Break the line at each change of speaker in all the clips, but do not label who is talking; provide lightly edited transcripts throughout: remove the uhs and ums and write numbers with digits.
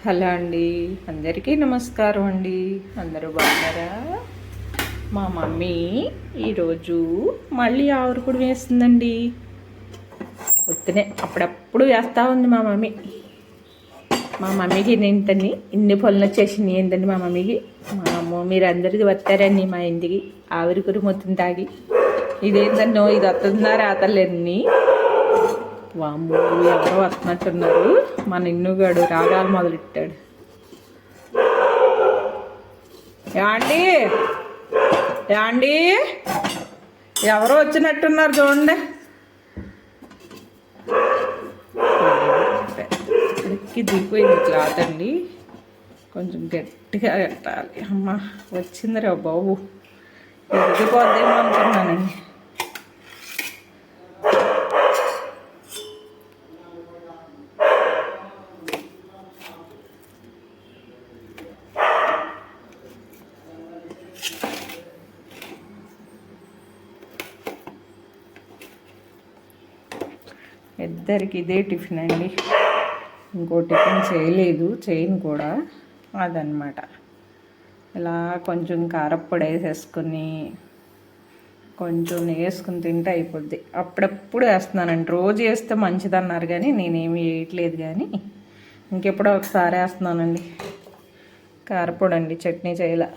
Hello అండి, అందరికీ నమస్కారం అండి. అందరూ బాగున్నారా? మా మమ్మీ ఈరోజు మళ్ళీ ఆవురుకుడు వేస్తుందండి. వద్దునే అప్పుడప్పుడు వేస్తూ ఉంది మా మమ్మీకి ఏంటండి ఇన్ని పనులు వచ్చేసింది ఏంటండి మా మమ్మీకి. మా అమ్మ మీరు అందరికీ వస్తారండి మా ఇంటికి ఆవిరికురు మొత్తం తాగి. ఇదేంటన్నో ఇది వస్తుందా రాతలేని వాము ఎవరో వస్తున్నట్టున్నారు. మన ఇన్నుగాడు రాగాలు మొదలెట్టాడు. యాండి యాండి ఎవరో వచ్చినట్టున్నారు చూడండి. ఇక్కడికి దిగిపోయింది క్లాత్ అండి. కొంచెం గట్టిగా పెట్టాలి. అమ్మ వచ్చిందిరా బాబు, ఎదిగిపోద్దేమో అనుకున్నానండి. ఇద్దరికి ఇదే టిఫిన్ అండి. ఇంకో టిఫిన్ చేయను కూడా. అదనమాట. ఇలా కొంచెం కారప్పొడి వేసేసుకొని కొంచెం వేసుకుని తింటే అయిపోద్ది. అప్పుడప్పుడు వేస్తున్నానండి. రోజు వేస్తే మంచిది అన్నారు కానీ నేనేమి వేయట్లేదు. కానీ ఇంకెప్పుడో ఒకసారి వేస్తున్నానండి కారప్పొడి అండి. చట్నీ చేయలే.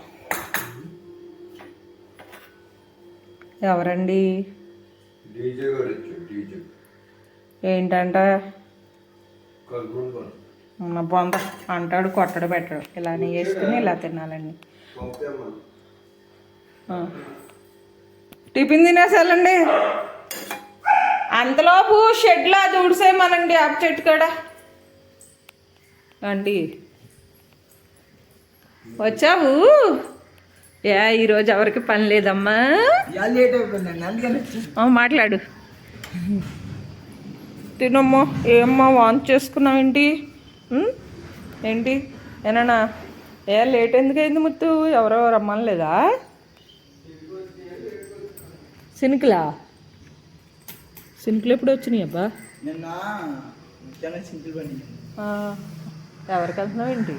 ఎవరండి? ఏంటంట బొంద అంటాడు, కొట్టడు పెట్టడు. ఇలానే వేసుకుని ఇలా తినాలండి. టిఫిన్ తినేసాలండి. అంతలోపు షెడ్లా చూడిసేమనండి ఆప్ చెట్టు కాడ. అండి వచ్చావు? ఈరోజు ఎవరికి పని లేదమ్మా. మాట్లాడు. తినమ్మా. ఏమ్మా వాంట్ చేసుకున్నావు ఏంటి? ఏంటి ఏనా లేట్ ఎందుకైంది ముత్తు? ఎవరో రమ్మనలేదా? సినుకులు ఎప్పుడు వచ్చినాయి అబ్బా? ఎవరికి వెళ్తున్నావు ఏంటి?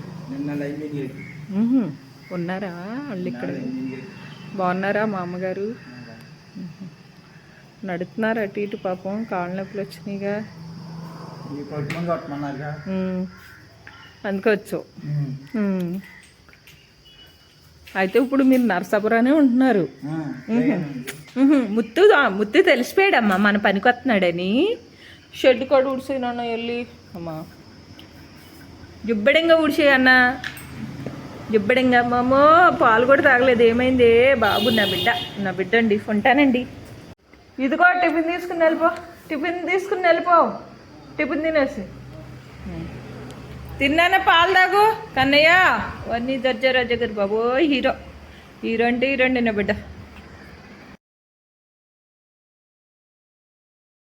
ఉన్నారా వాళ్ళు ఇక్కడ? బాగున్నారా మా అమ్మగారు? నడుతున్నారు అటు ఇటు. పాపం కాళ్ళ నొప్పులు వచ్చినాయిగా, అందుకోవచ్చు. అయితే ఇప్పుడు మీరు నరసాపురానే ఉంటున్నారు. ముత్తు తెలిసిపోయాడమ్మా మన పనికి వస్తున్నాడని. షెడ్ కూడా ఊడిసేయనన్నా వెళ్ళి. అమ్మా జుబ్బడింగా ఊడిసేయన్నా, జుబ్బడింగా. అమ్మమ్మో పాలు కూడా తాగలేదు. ఏమైంది బాబు? నా బిడ్డ అండి. ఉంటానండి. ఇదిగో టిఫిన్ తీసుకుని వెళ్ళిపో. టిఫిన్ తినేసి తిన్నానా? పాలు తాగు కన్నయ్య. అవన్నీ దర్జా రాజా గారు బాబు. హీరో అంటే హీరో అండి నా బిడ్డ.